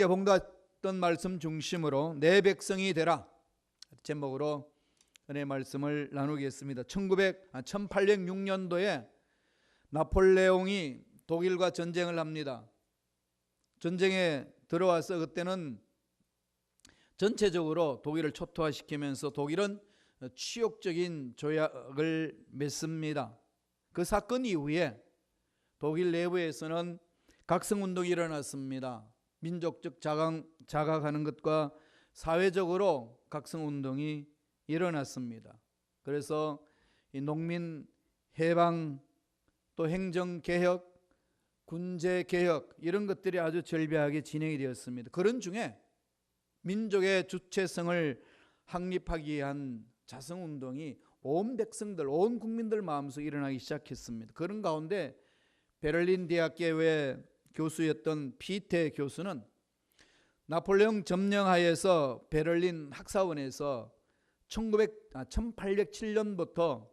어제 본갔던 말씀 중심으로 내 백성이 되라 제목으로 은혜 말씀을 나누겠습니다. 1806년도에 나폴레옹이 독일과 전쟁을 합니다. 전쟁에 들어와서 그때는 전체적으로 독일을 초토화시키면서 독일은 치욕적인 조약을 맺습니다. 그 사건 이후에 독일 내부에서는 각성운동이 일어났습니다. 민족적 자각하는 것과 사회적으로 각성운동이 일어났습니다. 그래서 이 농민 해방, 또 행정개혁, 군제개혁 이런 것들이 아주 절비하게 진행이 되었습니다. 그런 중에 민족의 주체성을 확립하기 위한 자성운동이 온 백성들, 온 국민들 마음속에 일어나기 시작했습니다. 그런 가운데 베를린 대학교의 교수였던 피테 교수는 나폴레옹 점령하에서 베를린 학사원에서 1807년부터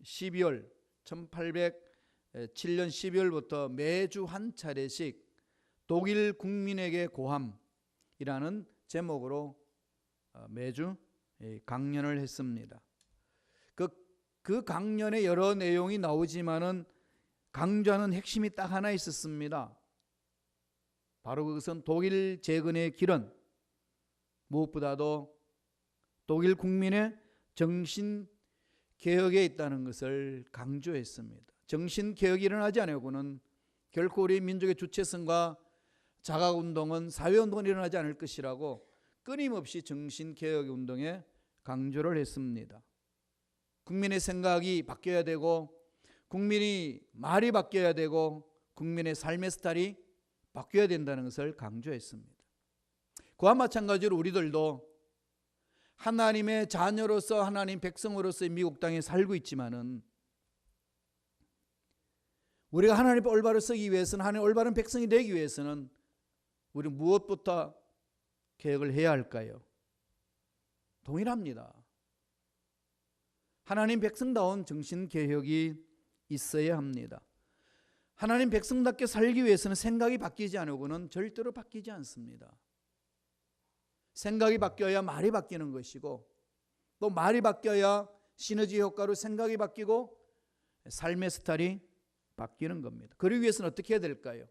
12월 1807년 12월부터 매주 한 차례씩 독일 국민에게 고함이라는 제목으로 매주 강연을 했습니다. 그 강연에 여러 내용이 나오지만은 강조하는 핵심이 딱 하나 있었습니다. 바로 그것은 독일 재건의 길은 무엇보다도 독일 국민의 정신개혁에 있다는 것을 강조했습니다. 정신개혁이 일어나지 않고는 결코 우리 민족의 주체성과 자각운동은 사회운동은 일어나지 않을 것이라고 끊임없이 정신개혁 운동에 강조를 했습니다. 국민의 생각이 바뀌어야 되고 국민이 말이 바뀌어야 되고 국민의 삶의 스타일이 바뀌어야 된다는 것을 강조했습니다. 그와 마찬가지로 우리들도 하나님의 자녀로서 하나님 백성으로서 미국 땅에 살고 있지만은 우리가 하나님의 올바로 서기 위해서는 하나님의 올바른 백성이 되기 위해서는 우리 무엇부터 개혁을 해야 할까요? 동일합니다. 하나님 백성다운 정신개혁이 있어야 합니다. 하나님 백성답게 살기 위해서는 생각이 바뀌지 않고는 절대로 바뀌지 않습니다. 생각이 바뀌어야 말이 바뀌는 것이고 또 말이 바뀌어야 시너지 효과로 생각이 바뀌고 삶의 스타일이 바뀌는 겁니다. 그러기 위해서는 어떻게 해야 될까요?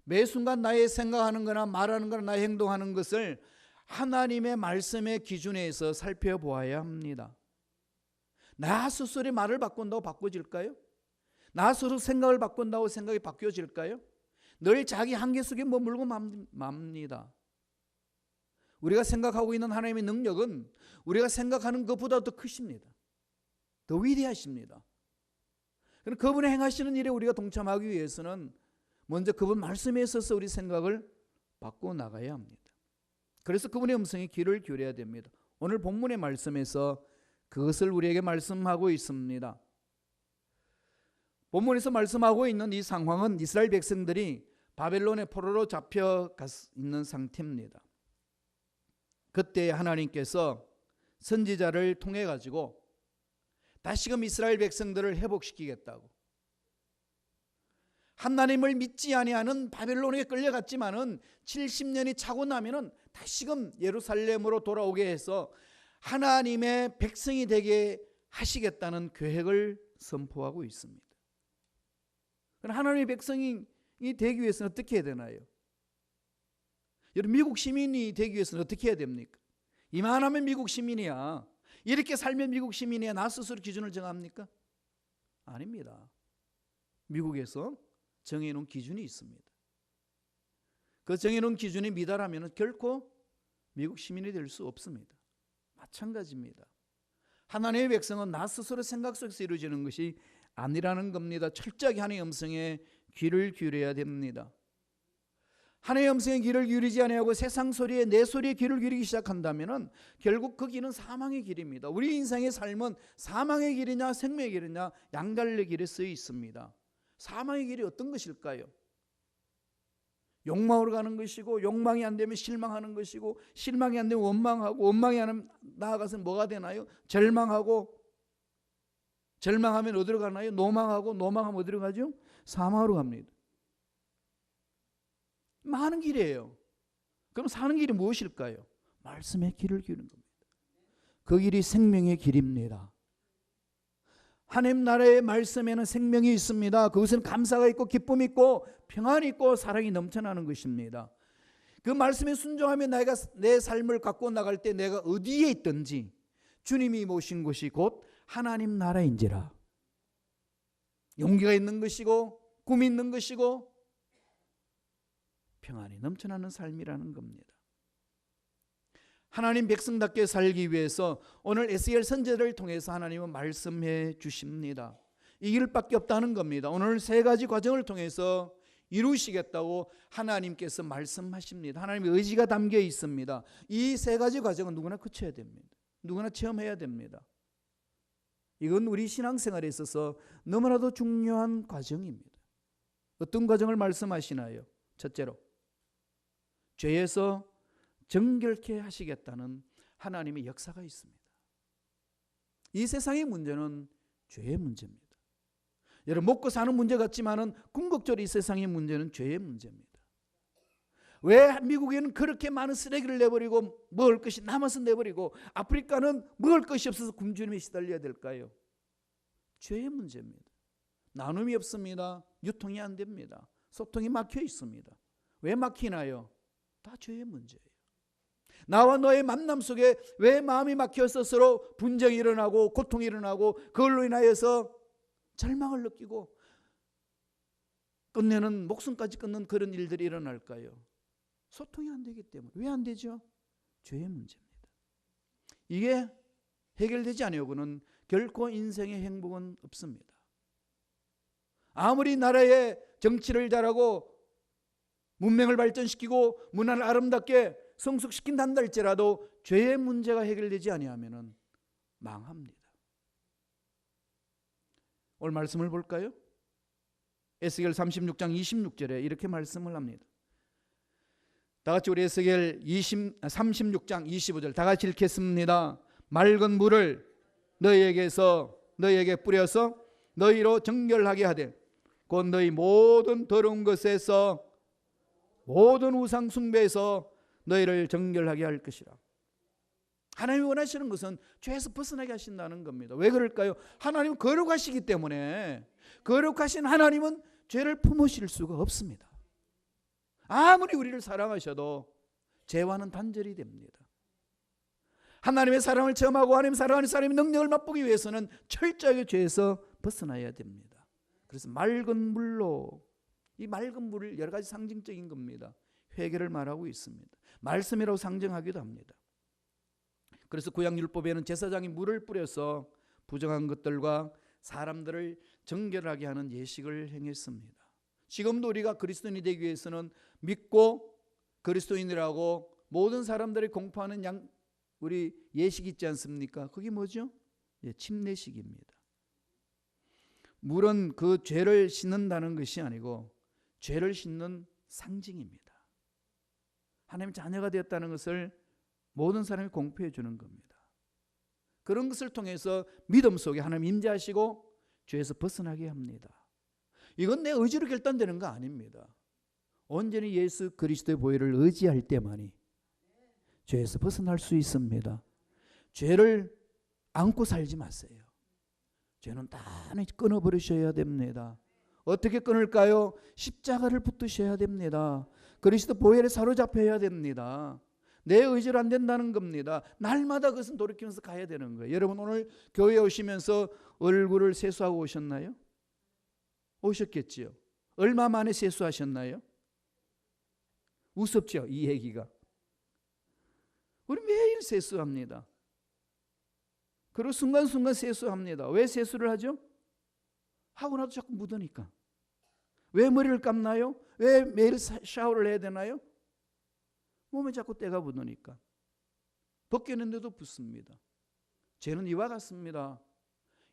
매 순간 나의 생각하는 거나 말하는 거나 나의 행동하는 것을 하나님의 말씀의 기준에서 살펴보아야 합니다. 나 스스로의 말을 바꾼다고 바꿔질까요? 나 스스로 생각을 바꾼다고 생각이 바뀌어질까요? 늘 자기 한계 속에 머물고 맙니다. 우리가 생각하고 있는 하나님의 능력은 우리가 생각하는 것보다 더 크십니다. 더 위대하십니다. 그럼 그분의 행하시는 일에 우리가 동참하기 위해서는 먼저 그분 말씀에 있어서 우리 생각을 바꾸어 나가야 합니다. 그래서 그분의 음성에 귀를 기울여야 됩니다. 오늘 본문의 말씀에서 그것을 우리에게 말씀하고 있습니다. 본문에서 말씀하고 있는 이 상황은 이스라엘 백성들이 바벨론의 포로로 잡혀 있는 상태입니다. 그때 하나님께서 선지자를 통해 가지고 다시금 이스라엘 백성들을 회복시키겠다고, 하나님을 믿지 아니하는 바벨론에 끌려갔지만은 70년이 차고 나면은 다시금 예루살렘으로 돌아오게 해서 하나님의 백성이 되게 하시겠다는 계획을 선포하고 있습니다. 그럼 하나님의 백성이 되기 위해서는 어떻게 해야 되나요? 여러분, 미국 시민이 되기 위해서는 어떻게 해야 됩니까? 이만하면 미국 시민이야, 이렇게 살면 미국 시민이야, 나 스스로 기준을 정합니까? 아닙니다. 미국에서 정해놓은 기준이 있습니다. 그 정해놓은 기준에 미달하면 결코 미국 시민이 될 수 없습니다. 마찬가지입니다. 하나님의 백성은 나 스스로 생각 속에서 이루어지는 것이 아니라는 겁니다. 철저하게 하나님의 음성에 귀를 기울여야 됩니다. 하나님의 음성에 귀를 기울이지 아니하고 세상 소리에 내 소리에 귀를 기울이기 시작한다면 결국 그 길은 사망의 길입니다. 우리 인생의 삶은 사망의 길이냐 생명의 길이냐 양갈래 길에 쓰여 있습니다. 사망의 길이 어떤 것일까요? 욕망으로 가는 것이고, 욕망이 안 되면 실망하는 것이고, 실망이 안 되면 원망하고, 원망이 안 되면 나아가서 뭐가 되나요? 절망하고, 절망하면 어디로 가나요? 노망하고, 노망하면 어디로 가죠? 사망으로 갑니다. 많은 길이에요. 그럼 사는 길이 무엇일까요? 말씀의 길을 기르는 겁니다. 그 길이 생명의 길입니다. 하나님 나라의 말씀에는 생명이 있습니다. 그것은 감사가 있고 기쁨이 있고 평안이 있고 사랑이 넘쳐나는 것입니다. 그 말씀에 순종하며 내가 내 삶을 갖고 나갈 때 내가 어디에 있든지 주님이 모신 곳이 곧 하나님 나라인지라. 용기가 있는 것이고 꿈이 있는 것이고 평안이 넘쳐나는 삶이라는 겁니다. 하나님 백성답게 살기 위해서 오늘 에스겔 선지자를 통해서 하나님은 말씀해 주십니다. 이 길밖에 없다는 겁니다. 오늘 세 가지 과정을 통해서 이루시겠다고 하나님께서 말씀하십니다. 하나님의 의지가 담겨 있습니다. 이 세 가지 과정은 누구나 거쳐야 됩니다. 누구나 체험해야 됩니다. 이건 우리 신앙생활에 있어서 너무나도 중요한 과정입니다. 어떤 과정을 말씀하시나요? 첫째로 죄에서 정결케 하시겠다는 하나님의 역사가 있습니다. 이 세상의 문제는 죄의 문제입니다. 여러분 먹고 사는 문제 같지만은 궁극적으로 이 세상의 문제는 죄의 문제입니다. 왜 미국에는 그렇게 많은 쓰레기를 내버리고 먹을 것이 남아서 내버리고 아프리카는 먹을 것이 없어서 굶주림에 시달려야 될까요? 죄의 문제입니다. 나눔이 없습니다. 유통이 안 됩니다. 소통이 막혀 있습니다. 왜 막히나요? 다 죄의 문제예요. 나와 너의 만남 속에 왜 마음이 막혀서 서로 분쟁이 일어나고 고통이 일어나고 그걸로 인하여서 절망을 느끼고 끝내는 목숨까지 끊는 그런 일들이 일어날까요? 소통이 안 되기 때문에. 왜 안 되죠? 죄의 문제입니다. 이게 해결되지 않으려고는 결코 인생의 행복은 없습니다. 아무리 나라의 정치를 잘하고 문명을 발전시키고 문화를 아름답게 성숙시킨다 할지라도 죄의 문제가 해결되지 아니하면 망합니다. 오늘 말씀을 볼까요? 에스겔 36장 26절에 이렇게 말씀을 합니다. 다 같이 우리 에스겔 36장 25절 다 같이 읽겠습니다. 맑은 물을 너희에게 뿌려서 너희로 정결하게 하되 곧 너희 모든 더러운 것에서 모든 우상 숭배에서 너희를 정결하게 할 것이라. 하나님이 원하시는 것은 죄에서 벗어나게 하신다는 겁니다. 왜 그럴까요? 하나님은 거룩하시기 때문에 거룩하신 하나님은 죄를 품으실 수가 없습니다. 아무리 우리를 사랑하셔도 죄와는 단절이 됩니다. 하나님의 사랑을 체험하고 하나님 사랑하는 사람의 능력을 맛보기 위해서는 철저하게 죄에서 벗어나야 됩니다. 그래서 맑은 물로, 이 맑은 물을 여러 가지 상징적인 겁니다. 회개를 말하고 있습니다. 말씀이라고 상징하기도 합니다. 그래서 구약율법에는 제사장이 물을 뿌려서 부정한 것들과 사람들을 정결하게 하는 예식을 행했습니다. 지금도 우리가 그리스도인이 되기 위해서는 믿고 그리스도인이라고 모든 사람들이 공포하는 우리 예식 있지 않습니까? 그게 뭐죠? 침례식입니다. 물은 그 죄를 씻는다는 것이 아니고 죄를 씻는 상징입니다. 하나님의 자녀가 되었다는 것을 모든 사람이 공표해 주는 겁니다. 그런 것을 통해서 믿음 속에 하나님 임재하시고 죄에서 벗어나게 합니다. 이건 내 의지로 결단되는 거 아닙니다. 온전히 예수 그리스도의 보혈을 의지할 때만이 죄에서 벗어날 수 있습니다. 죄를 안고 살지 마세요. 죄는 단히 끊어버리셔야 됩니다. 어떻게 끊을까요? 십자가를 붙드셔야 됩니다. 그리스도 보혈에 사로잡혀야 됩니다. 내 의지로 안 된다는 겁니다. 날마다 그것은 돌이키면서 가야 되는 거예요. 여러분 오늘 교회에 오시면서 얼굴을 세수하고 오셨나요? 오셨겠지요. 얼마 만에 세수하셨나요? 우습죠, 이 얘기가. 우리 매일 세수합니다. 그리고 순간순간 세수합니다. 왜 세수를 하죠? 하고 나도 자꾸 묻으니까. 왜 머리를 감나요? 왜 매일 샤워를 해야 되나요? 몸에 자꾸 때가 묻으니까. 벗겼는데도 붓습니다. 죄는 이와 같습니다.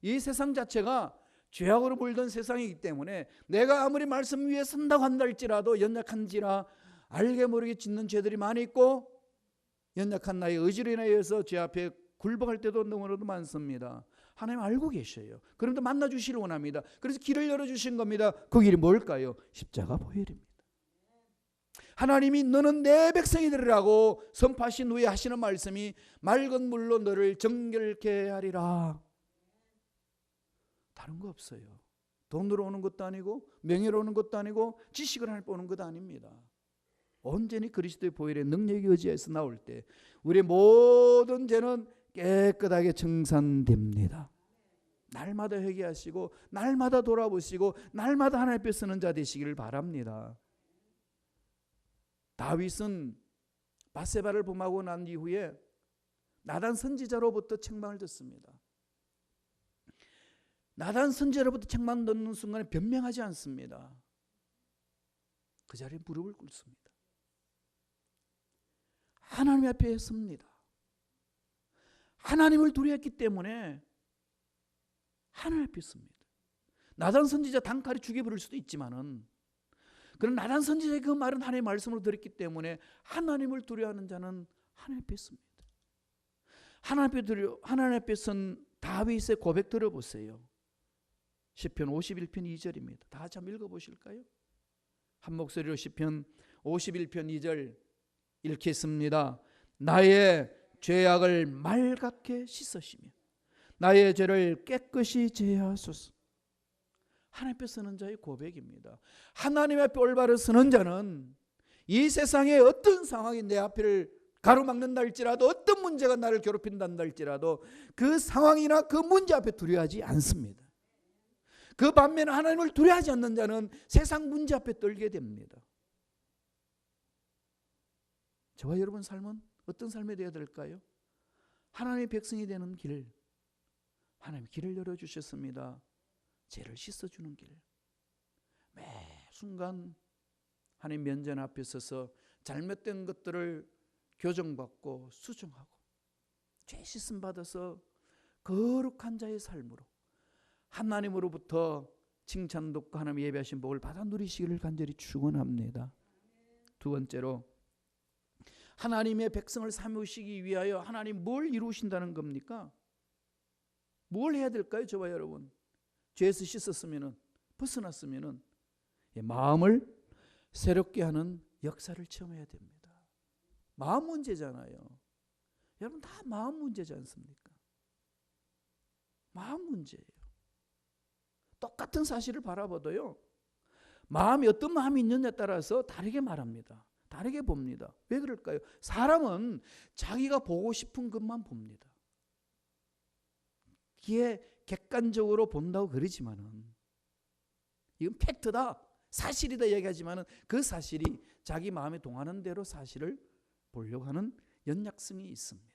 이 세상 자체가 죄악으로 물든 세상이기 때문에 내가 아무리 말씀 위에 선다고 한다 할지라도 연약한지라 알게 모르게 짓는 죄들이 많이 있고 연약한 나의 의지로 인하여서 죄 앞에 굴복할 때도 너무나도 많습니다. 하나님 알고 계셔요. 그런데 만나주시를 원합니다. 그래서 길을 열어주신 겁니다. 그 길이 뭘까요? 십자가 보혈입니다. 하나님이 너는 내 백성이 되리라고 선포하신 후에 하시는 말씀이 맑은 물로 너를 정결케 하리라. 다른 거 없어요. 돈으로 오는 것도 아니고 명예로 오는 것도 아니고 지식을 하나님 오는 것도 아닙니다. 온전히 그리스도의 보혈의 능력이 의지해서 나올 때 우리의 모든 죄는 깨끗하게 청산됩니다. 날마다 회개하시고 날마다 돌아보시고 날마다 하나님 앞에 서는 자 되시기를 바랍니다. 다윗은 밧세바를 범하고 난 이후에 나단 선지자로부터 책망을 듣습니다. 나단 선지자로부터 책망 듣는 순간에 변명하지 않습니다. 그 자리에 무릎을 꿇습니다. 하나님 앞에 섭니다. 하나님을 두려웠기 때문에 하나님 앞에 섭니다. 나단 선지자 단칼에 죽여버릴 수도 있지만은, 그런 나단 선지자의 그 말은 하나님의 말씀으로 들었기 때문에 하나님을 두려워하는 자는 하나님 앞에 섭니다. 하나님 앞에 선 다윗의 고백 들어보세요. 시편 51편 2절입니다. 다 같이 한번 읽어보실까요? 한 목소리로 시편 51편 2절 읽겠습니다. 나의 죄악을 말갛게 씻으시며 나의 죄를 깨끗이 제하소서. 하나님 앞에 서는 자의 고백입니다. 하나님 앞에 올바로 서는 자는 이 세상에 어떤 상황이 내 앞을 가로막는다 할지라도, 어떤 문제가 나를 괴롭힌다 할지라도 그 상황이나 그 문제 앞에 두려워하지 않습니다. 그 반면에 하나님을 두려워하지 않는 자는 세상 문제 앞에 떨게 됩니다. 저와 여러분 삶은 어떤 삶이 되어야 될까요? 하나님의 백성이 되는 길, 하나님 길을 열어주셨습니다. 죄를 씻어주는 길, 매 순간 하나님 면전 앞에 서서 잘못된 것들을 교정받고 수정하고 죄 씻음 받아서 거룩한 자의 삶으로 하나님으로부터 칭찬 듣고 하나님 예배하신 복을 받아 누리시기를 간절히 축원합니다. 두 번째로, 하나님의 백성을 삼으시기 위하여 하나님 뭘 이루신다는 겁니까? 뭘 해야 될까요? 저와 여러분, 죄에서 씻었으면, 벗어났으면 마음을 새롭게 하는 역사를 체험해야 됩니다. 마음 문제잖아요. 여러분 다 마음 문제지 않습니까? 마음 문제예요. 똑같은 사실을 바라봐도요, 마음이 어떤 마음이 있느냐에 따라서 다르게 말합니다. 다르게 봅니다. 왜 그럴까요? 사람은 자기가 보고 싶은 것만 봅니다. 기에 객관적으로 본다고 그러지만은, 이건 팩트다, 사실이다 얘기하지만은 그 사실이 자기 마음에 동하는 대로 사실을 보려고 하는 연약성이 있습니다.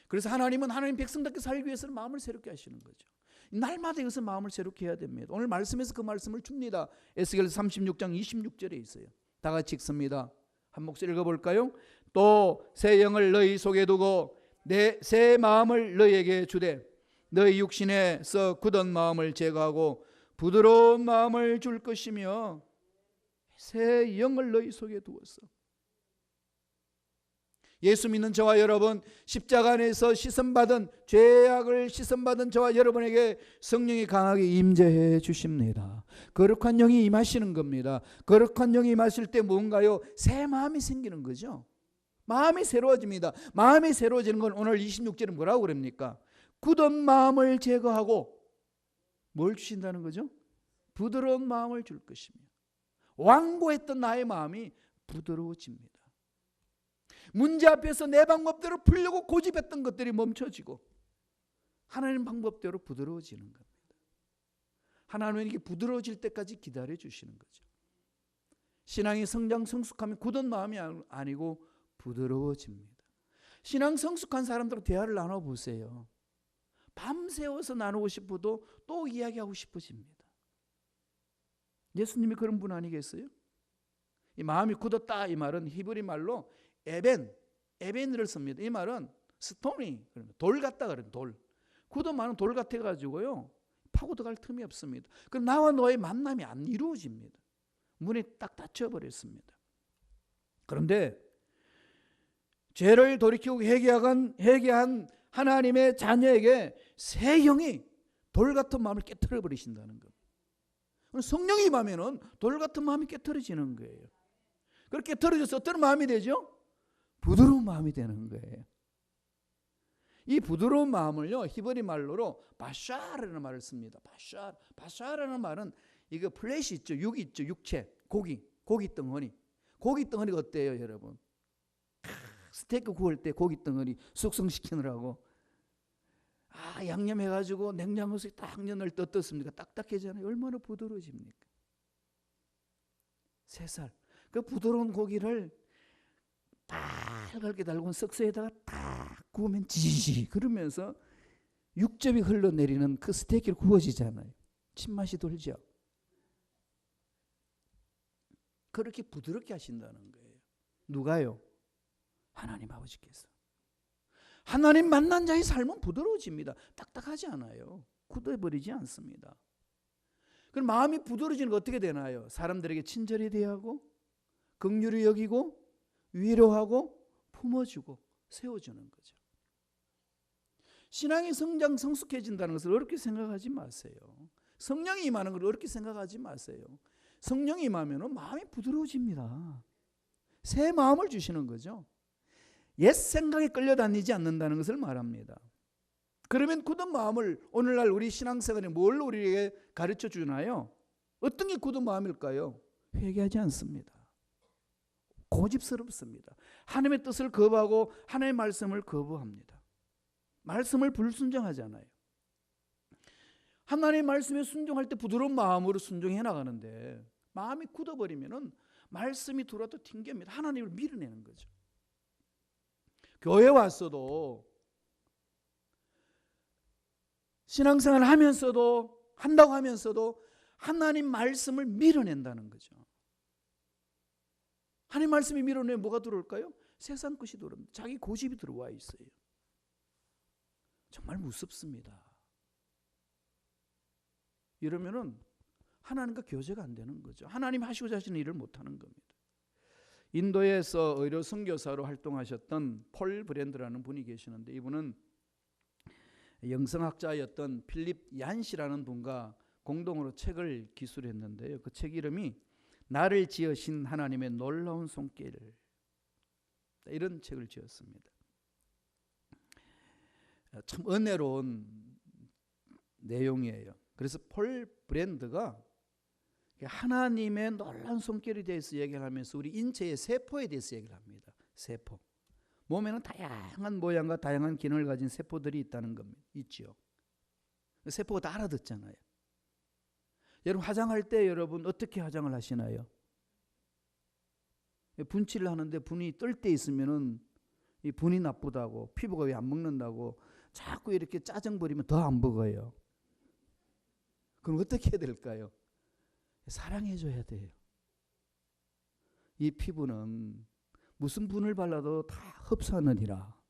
그래서 하나님은 하나님 백성답게 살기 위해서는 마음을 새롭게 하시는 거죠. 날마다 이것을 마음을 새롭게 해야 됩니다. 오늘 말씀에서 그 말씀을 줍니다. 에스겔 36장 26절에 있어요. 다 같이 읽습니다. 한 목소리 읽어볼까요? 또 새 영을 너희 속에 두고 내 새 마음을 너희에게 주되 너희 육신에서 굳은 마음을 제거하고 부드러운 마음을 줄 것이며 새 영을 너희 속에 두었어. 예수 믿는 저와 여러분, 십자가 안에서 씻음받은, 죄악을 씻음받은 저와 여러분에게 성령이 강하게 임재해 주십니다. 거룩한 영이 임하시는 겁니다. 거룩한 영이 임하실 때 뭔가요? 새 마음이 생기는 거죠. 마음이 새로워집니다. 마음이 새로워지는 건 오늘 26절은 뭐라고 그럽니까? 굳은 마음을 제거하고 뭘 주신다는 거죠? 부드러운 마음을 줄 것이며, 완고했던 나의 마음이 부드러워집니다. 문제 앞에서 내 방법대로 풀려고 고집했던 것들이 멈춰지고 하나님 방법대로 부드러워지는 겁니다. 하나님은 이게 부드러워질 때까지 기다려 주시는 거죠. 신앙이 성장 성숙하면 굳은 마음이 아니고 부드러워집니다. 신앙 성숙한 사람들과 대화를 나눠보세요. 밤새워서 나누고 싶어도 또 이야기하고 싶어집니다. 예수님이 그런 분 아니겠어요? 이 마음이 굳었다, 이 말은 히브리 말로 에벤을 씁니다. 이 말은 스토니, 돌 같다 그래요. 돌. 굳은 마음은 돌 같아 가지고요, 파고 들어갈 틈이 없습니다. 그럼 나와 너의 만남이 안 이루어집니다. 문이 딱 닫혀 버렸습니다. 그런데 죄를 돌이키고 회개한 하나님의 자녀에게 새 영이 돌 같은 마음을 깨트려 버리신다는 겁니다. 성령이 임하면은 돌 같은 마음이 깨트려지는 거예요. 그렇게 들어져서 어떤 마음이 되죠? 부드러운 마음이 되는 거예요. 이 부드러운 마음을요, 히브리 말로로 바샤라는 말을 씁니다. 바샤라는 말은 이거 플래시 있죠, 육 있죠, 육체, 고기 덩어리. 고기 덩어리가 어때요, 여러분? 스테이크 구울 때 고기 덩어리 숙성시키느라고 양념해가지고 냉장고에 딱 연을 떴습니까? 딱딱해지잖아요. 얼마나 부드러워집니까? 3살. 그 부드러운 고기를 빨갛게 달군 석쇠에다가 딱 구우면 지지 그러면서 육즙이 흘러내리는 그 스테이크를 구워지잖아요. 침맛이 돌죠. 그렇게 부드럽게 하신다는 거예요. 누가요? 하나님 아버지께서. 하나님 만난 자의 삶은 부드러워집니다. 딱딱하지 않아요. 굳어버리지 않습니다. 그럼 마음이 부드러워지는 거 어떻게 되나요? 사람들에게 친절히 대하고 긍휼히 여기고 위로하고 품어주고 세워주는 거죠. 신앙의 성장 성숙해진다는 것을 어렵게 생각하지 마세요. 성령이 임하는 걸 어렵게 생각하지 마세요. 성령이 임하면 마음이 부드러워집니다. 새 마음을 주시는 거죠. 옛 생각에 끌려다니지 않는다는 것을 말합니다. 그러면 굳은 마음을 오늘날 우리 신앙생활에 뭘 우리에게 가르쳐 주나요? 어떤 게 굳은 마음일까요? 회개하지 않습니다. 고집스럽습니다. 하나님의 뜻을 거부하고 하나님의 말씀을 거부합니다. 말씀을 불순종하잖아요. 하나님의 말씀에 순종할 때 부드러운 마음으로 순종해 나가는데 마음이 굳어버리면 말씀이 들어와도 튕깁니다. 하나님을 밀어내는 거죠. 교회 왔어도 신앙생활 하면서도 한다고 하면서도 하나님 말씀을 밀어낸다는 거죠. 하나님 말씀이 밀어내면 뭐가 들어올까요? 세상 것이 들어옵니다. 자기 고집이 들어와 있어요. 정말 무섭습니다. 이러면은 하나님과 교제가 안 되는 거죠. 하나님 하시고자 하시는 일을 못하는 겁니다. 인도에서 의료 선교사로 활동하셨던 폴 브랜드라는 분이 계시는데 이분은 영성학자였던 필립 얀시라는 분과 공동으로 책을 기술했는데요. 그 책 이름이 나를 지으신 하나님의 놀라운 손길, 이런 책을 지었습니다. 참 은혜로운 내용이에요. 그래서 폴 브랜드가 하나님의 놀라운 손길에 대해서 얘기를 하면서 우리 인체의 세포에 대해서 얘기를 합니다. 세포. 몸에는 다양한 모양과 다양한 기능을 가진 세포들이 있다는 겁니다. 있죠. 세포가 다 알아듣잖아요. 여러분 화장할 때 여러분 어떻게 화장을 하시나요? 분칠을 하는데 분이 뜰 때 있으면은 이 분이 나쁘다고 피부가 왜 안 먹는다고 자꾸 이렇게 짜증 부리면 더 안 먹어요. 그럼 어떻게 해야 될까요? 사랑해줘야 돼요. 이 피부는 무슨 분을 발라도 다 흡수하느니라.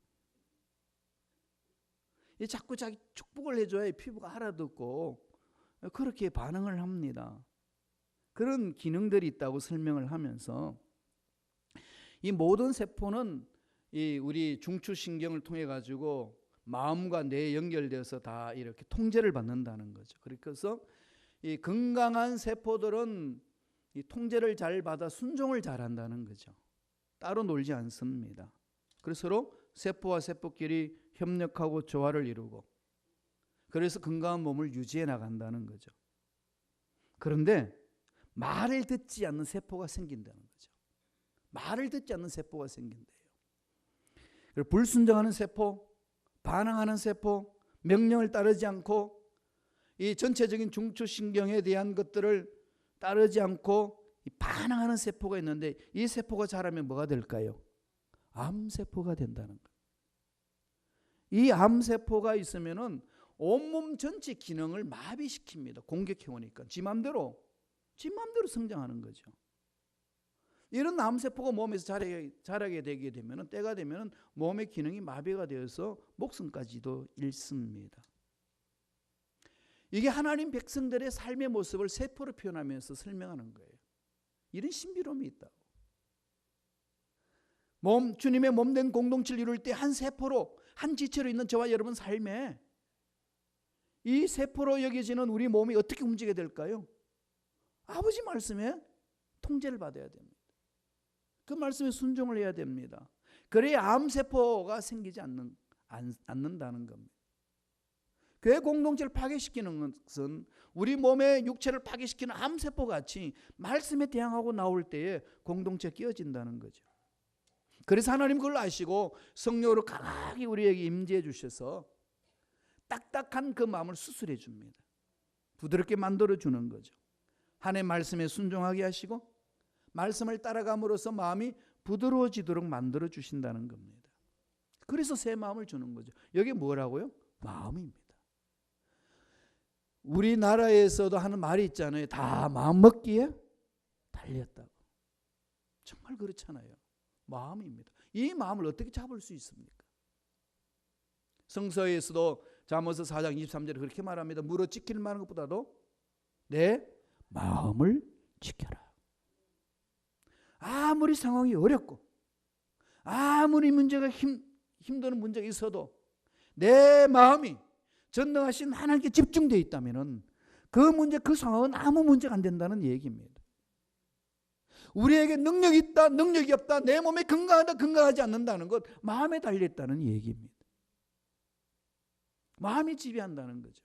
자꾸 자기 축복을 해줘야 피부가 알아듣고 그렇게 반응을 합니다. 그런 기능들이 있다고 설명을 하면서 이 모든 세포는 이 우리 중추신경을 통해 가지고 마음과 뇌에 연결되어서 다 이렇게 통제를 받는다는 거죠. 그래서 이 건강한 세포들은 이 통제를 잘 받아 순종을 잘 한다는 거죠. 따로 놀지 않습니다. 그래서 서로 세포와 세포끼리 협력하고 조화를 이루고 그래서 건강한 몸을 유지해 나간다는 거죠. 그런데 말을 듣지 않는 세포가 생긴다는 거죠. 말을 듣지 않는 세포가 생긴대요. 불순종하는 세포, 반항하는 세포, 명령을 따르지 않고 이 전체적인 중추신경에 대한 것들을 따르지 않고 반항하는 세포가 있는데 이 세포가 자라면 뭐가 될까요? 암세포가 된다는 거예요. 이 암세포가 있으면은 온몸 전체 기능을 마비시킵니다. 공격해오니까 지 맘대로 성장하는 거죠. 이런 암세포가 몸에서 자라게 되게 되면 때가 되면 몸의 기능이 마비가 되어서 목숨까지도 잃습니다. 이게 하나님 백성들의 삶의 모습을 세포로 표현하면서 설명하는 거예요. 이런 신비로움이 있다고. 주님의 몸된 공동체를 이룰 때 한 세포로 한 지체로 있는 저와 여러분 삶에 이 세포로 여겨지는 우리 몸이 어떻게 움직여야 될까요? 아버지 말씀에 통제를 받아야 됩니다. 그 말씀에 순종을 해야 됩니다. 그래야 암세포가 생기지 않는다는 겁니다. 교회 공동체를 파괴시키는 것은 우리 몸의 육체를 파괴시키는 암세포 같이 말씀에 대항하고 나올 때에 공동체가 끼어진다는 거죠. 그래서 하나님 그걸 아시고 성령으로 강하게 우리에게 임재해 주셔서 딱딱한 그 마음을 수술해 줍니다. 부드럽게 만들어 주는 거죠. 하나님의 말씀에 순종하게 하시고 말씀을 따라감으로써 마음이 부드러워지도록 만들어 주신다는 겁니다. 그래서 새 마음을 주는 거죠. 여기 뭐라고요? 마음입니다. 우리나라에서도 하는 말이 있잖아요. 다 마음 먹기에 달렸다고. 정말 그렇잖아요. 마음입니다. 이 마음을 어떻게 잡을 수 있습니까? 성서에서도 잠언서 4장 23절에 그렇게 말합니다. 물어 지킬 만한 것보다도 내 마음을 지켜라. 아무리 상황이 어렵고 아무리 문제가 힘드는 문제가 있어도 내 마음이 전능하신 하나님께 집중되어 있다면 그 문제, 그 상황은 아무 문제가 안 된다는 얘기입니다. 우리에게 능력이 있다, 능력이 없다, 내 몸에 건강하다, 건강하지 않는다는 것, 마음에 달려있다는 얘기입니다. 마음이 지배한다는 거죠.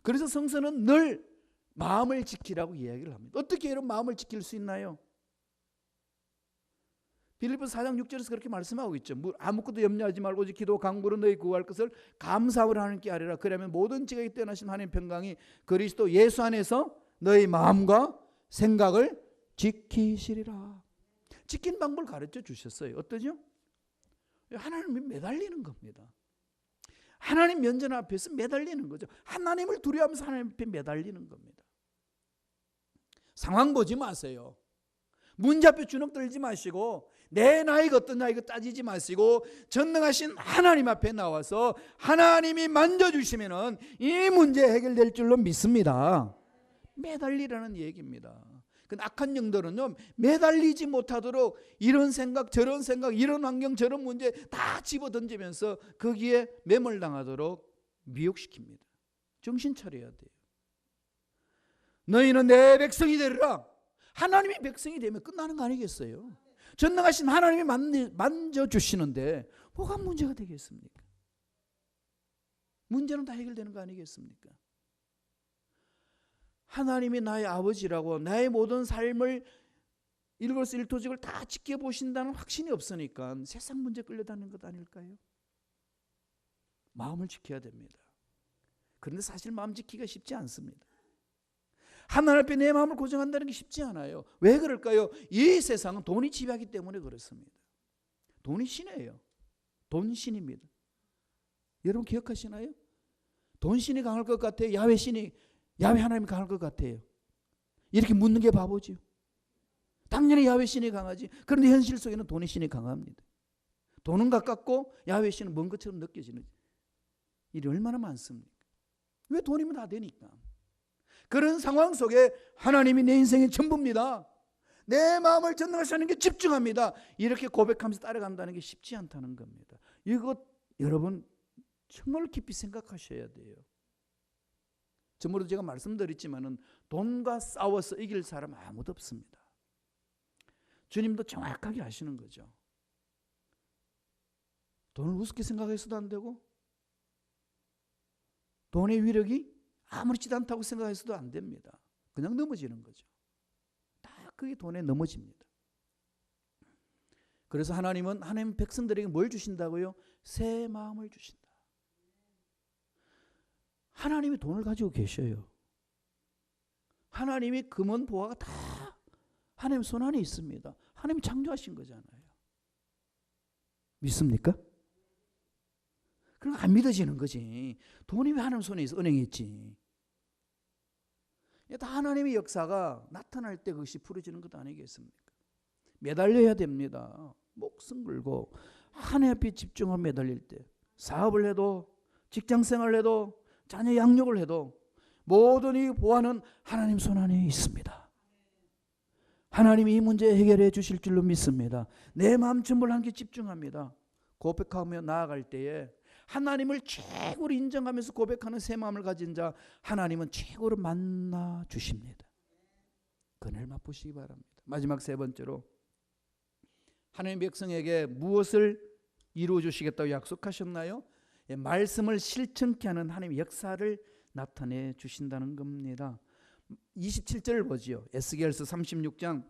그래서 성서는 늘 마음을 지키라고 이야기를 합니다. 어떻게 이런 마음을 지킬 수 있나요? 빌립보서 4장 6절에서 그렇게 말씀하고 있죠. 아무것도 염려하지 말고 오직 기도 강구로 너희 구할 것을 감사로 하나님께 아뢰라. 그러면 모든 지각이 뛰어나신 하나님의 평강이 그리스도 예수 안에서 너희 마음과 생각을 지키시리라. 지킨 방법을 가르쳐 주셨어요. 어떠죠? 하나님이 매달리는 겁니다. 하나님 면전 앞에서 매달리는 거죠. 하나님을 두려워하면서 하나님 앞에 매달리는 겁니다. 상황 보지 마세요. 문제 앞에 주눅 들지 마시고 내 나이가 어떠냐 이거 따지지 마시고 전능하신 하나님 앞에 나와서 하나님이 만져주시면은 이 문제 해결될 줄로 믿습니다. 매달리라는 얘기입니다. 그 악한 영들은요 매달리지 못하도록 이런 생각 저런 생각 이런 환경 저런 문제 다 집어던지면서 거기에 매몰당하도록 미혹시킵니다. 정신 차려야 돼요. 너희는 내 백성이 되리라. 하나님이 백성이 되면 끝나는 거 아니겠어요? 전능하신 하나님이 만져주시는데 뭐가 문제가 되겠습니까? 문제는 다 해결되는 거 아니겠습니까? 하나님이 나의 아버지라고 나의 모든 삶을 일거수일투족을 다 지켜보신다는 확신이 없으니까 세상 문제 끌려다니는 것 아닐까요? 마음을 지켜야 됩니다. 그런데 사실 마음 지키기가 쉽지 않습니다. 하나님 앞에 내 마음을 고정한다는 게 쉽지 않아요. 왜 그럴까요? 이 세상은 돈이 지배하기 때문에 그렇습니다. 돈이 신이에요. 돈신입니다. 여러분 기억하시나요? 돈신이 강할 것 같아요? 야훼 하나님이 강할 것 같아요? 이렇게 묻는 게 바보죠. 당연히 야훼 신이 강하지. 그런데 현실 속에는 돈의 신이 강합니다. 돈은 가깝고 야훼 신은 먼 것처럼 느껴지는 일이 얼마나 많습니까? 왜 돈이면 다 되니까. 그런 상황 속에 하나님이 내 인생의 전부입니다. 내 마음을 전능하신 하나님께 집중합니다. 이렇게 고백하면서 따라간다는 게 쉽지 않다는 겁니다. 이것 여러분 정말 깊이 생각하셔야 돼요. 전부도 제가 말씀드렸지만은 돈과 싸워서 이길 사람 아무도 없습니다. 주님도 정확하게 아시는 거죠. 돈을 우습게 생각해서도 안 되고 돈의 위력이 아무렇지도 않다고 생각해서도 안 됩니다. 그냥 넘어지는 거죠. 다 그게 돈에 넘어집니다. 그래서 하나님은 하나님 백성들에게 뭘 주신다고요? 새 마음을 주신다. 하나님이 돈을 가지고 계셔요. 하나님이 금은 보화가 다 하나님 손 안에 있습니다. 하나님이 창조하신 거잖아요. 믿습니까? 그럼 안 믿어지는 거지. 돈이 왜 하나님 손에 있어? 은행에 있지. 다 하나님의 역사가 나타날 때 그것이 풀어지는 것 아니겠습니까? 매달려야 됩니다. 목숨 걸고 하나님 앞에 집중하며 매달릴 때 사업을 해도 직장생활을 해도 자녀 양육을 해도 모든 이 보안은 하나님 손 안에 있습니다. 하나님이 이 문제 해결해 주실 줄로 믿습니다. 내 마음 전부를 하나님께 집중합니다. 고백하며 나아갈 때에 하나님을 최고로 인정하면서 고백하는 새 마음을 가진 자 하나님은 최고로 만나 주십니다. 그늘 맛보시기 바랍니다. 마지막 세 번째로 하나님 백성에게 무엇을 이루어 주시겠다고 약속하셨나요? 말씀을 실천케 하는 하나님의 역사를 나타내 주신다는 겁니다. 27절을 보지요. 에스겔서 36장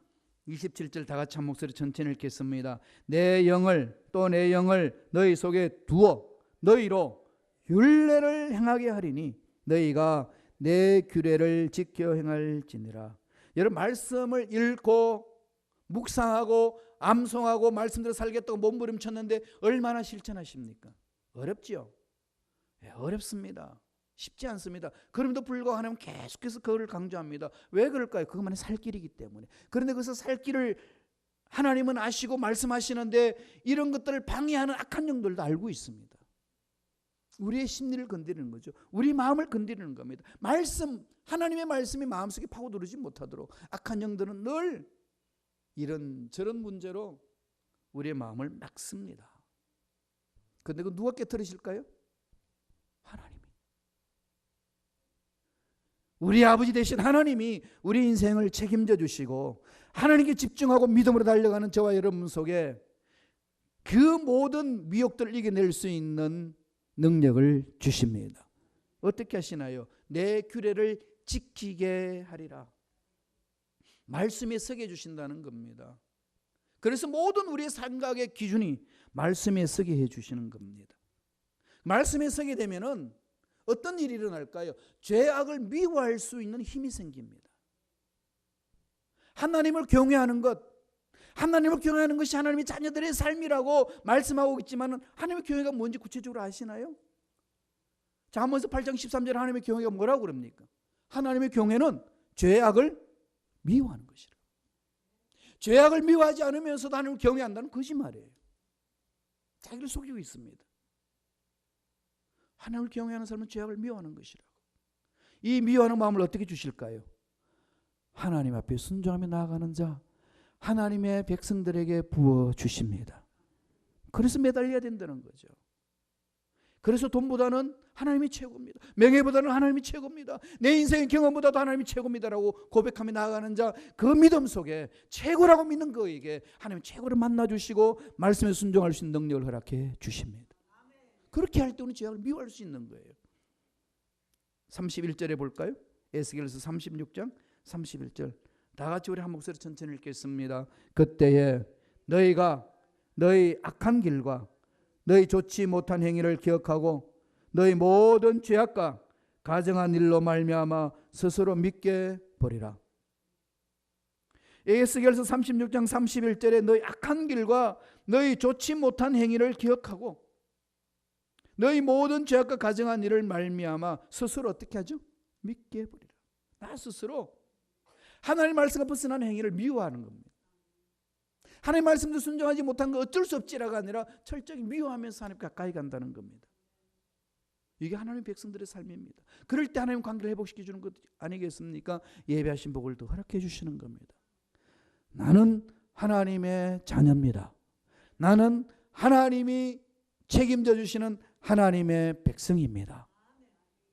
27절 다 같이 한 목소리 천천히 읽겠습니다. 내 영을 또 내 영을 너희 속에 두어 너희로 율례를 행하게 하리니 너희가 내 규례를 지켜 행할지니라. 여러분, 말씀을 읽고 묵상하고 암송하고 말씀대로 살겠다고 몸부림쳤는데 얼마나 실천하십니까? 어렵지요. 어렵습니다. 쉽지 않습니다. 그럼에도 불구하고 하나님은 계속해서 그걸 강조합니다. 왜 그럴까요? 그것만이 살 길이기 때문에. 그런데 그래서 살 길을 하나님은 아시고 말씀하시는데 이런 것들을 방해하는 악한 영들도 알고 있습니다. 우리의 심리를 건드리는 거죠. 우리 마음을 건드리는 겁니다. 말씀, 하나님의 말씀이 마음속에 파고들지 못하도록 악한 영들은 늘 이런 저런 문제로 우리의 마음을 막습니다. 그런데 그 누가 깨트리실까요? 하나님이. 우리 아버지 되신 하나님이 우리 인생을 책임져 주시고 하나님께 집중하고 믿음으로 달려가는 저와 여러분 속에 그 모든 미혹들을 이겨낼 수 있는 능력을 주십니다. 어떻게 하시나요? 내 규례를 지키게 하리라. 말씀에 서게 해주신다는 겁니다. 그래서 모든 우리의 생각의 기준이 말씀에 서게 해주시는 겁니다. 말씀에 서게 되면은 어떤 일이 일어날까요? 죄악을 미워할 수 있는 힘이 생깁니다. 하나님을 경외하는 것, 하나님을 경외하는 것이 하나님의 자녀들의 삶이라고 말씀하고 있지만 하나님의 경외가 뭔지 구체적으로 아시나요? 자, 잠언서 8장 13절 하나님의 경외가 뭐라고 그럽니까? 하나님의 경외는 죄악을 미워하는 것이라. 죄악을 미워하지 않으면서도 하나님을 경외한다는 거짓말이에요. 자기를 속이고 있습니다. 하나님을 경외하는 사람은 죄악을 미워하는 것이라고. 이 미워하는 마음을 어떻게 주실까요? 하나님 앞에 순종하며 나아가는 자, 하나님의 백성들에게 부어주십니다. 그래서 매달려야 된다는 거죠. 그래서 돈보다는 하나님이 최고입니다. 명예보다는 하나님이 최고입니다. 내 인생의 경험보다도 하나님이 최고입니다라고 고백하며 나아가는 자, 그 믿음 속에 최고라고 믿는 그에게 하나님 최고를 만나주시고 말씀에 순종할 수 있는 능력을 허락해 주십니다. 그렇게 할 때 우리는 죄악을 미워할 수 있는 거예요. 31절에 볼까요? 에스겔서 36장 31절 다 같이 우리 한 목소리 천천히 읽겠습니다. 그때에 너희가 너희 악한 길과 너희 좋지 못한 행위를 기억하고 너희 모든 죄악과 가정한 일로 말미암아 스스로 믿게 버리라. 에스겔서 36장 31절에 너희 악한 길과 너희 좋지 못한 행위를 기억하고 너희 모든 죄악과 가정한 일을 말미암아 스스로 어떻게 하죠? 믿게 버리라. 나 스스로 하나님 말씀과 벗어난 행위를 미워하는 겁니다. 하나님 말씀도 순종하지 못한 거 어쩔 수 없지라가 아니라 철저히 미워하면서 하나님 가까이 간다는 겁니다. 이게 하나님 백성들의 삶입니다. 그럴 때 하나님 관계를 회복시켜 주는 것 아니겠습니까? 예배하신 복을 더 허락해 주시는 겁니다. 나는 하나님의 자녀입니다. 나는 하나님이 책임져 주시는 하나님의 백성입니다.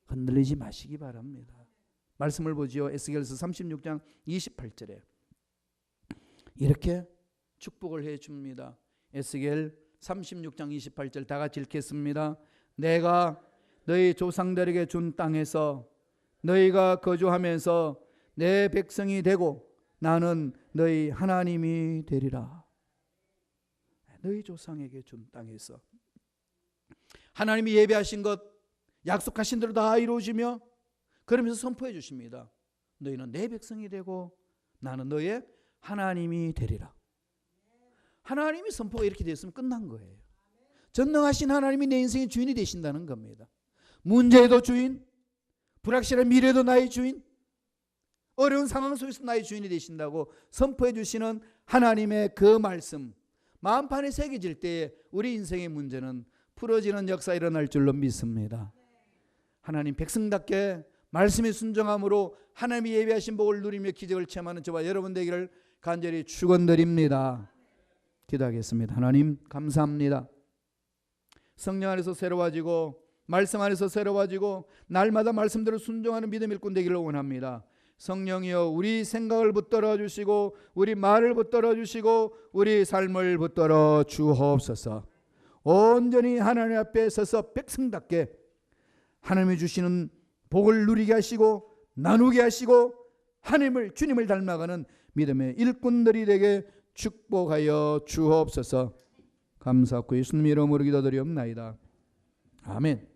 흔들리지 마시기 바랍니다. 말씀을 보지요. 에스겔서 36장 28절에 이렇게 축복을 해 줍니다. 에스겔 36장 28절 다 같이 읽겠습니다. 내가 너희 조상들에게 준 땅에서 너희가 거주하면서 내 백성이 되고 나는 너희 하나님이 되리라. 너희 조상에게 준 땅에서 하나님이 예배하신 것 약속하신 대로 다 이루어지며 그러면서 선포해 주십니다. 너희는 내 백성이 되고 나는 너의 하나님이 되리라. 하나님이 선포가 이렇게 됐으면 끝난 거예요. 전능하신 하나님이 내 인생의 주인이 되신다는 겁니다. 문제에도 주인, 불확실한 미래도 나의 주인, 어려운 상황 속에서 나의 주인이 되신다고 선포해 주시는 하나님의 그 말씀 마음판에 새겨질 때에 우리 인생의 문제는 풀어지는 역사 일어날 줄로 믿습니다. 하나님 백성답게 말씀에 순종함으로 하나님이 예비하신 복을 누리며 기적을 체험하는 저와 여러분 되기를 간절히 축원드립니다. 기도하겠습니다. 하나님 감사합니다. 성령 안에서 새로워지고 말씀 안에서 새로워지고 날마다 말씀대로 순종하는 믿음 일꾼 되기를 원합니다. 성령이여 우리 생각을 붙들어 주시고 우리 말을 붙들어 주시고 우리 삶을 붙들어 주옵소서. 온전히 하나님 앞에 서서 백성답게 하나님이 주시는 복을 누리게 하시고 나누게 하시고 하나님을 주님을 닮아가는 믿음의 일꾼들이 되게 축복하여 주옵소서. 감사하고 예수님 이름으로 기도드리옵나이다. 아멘.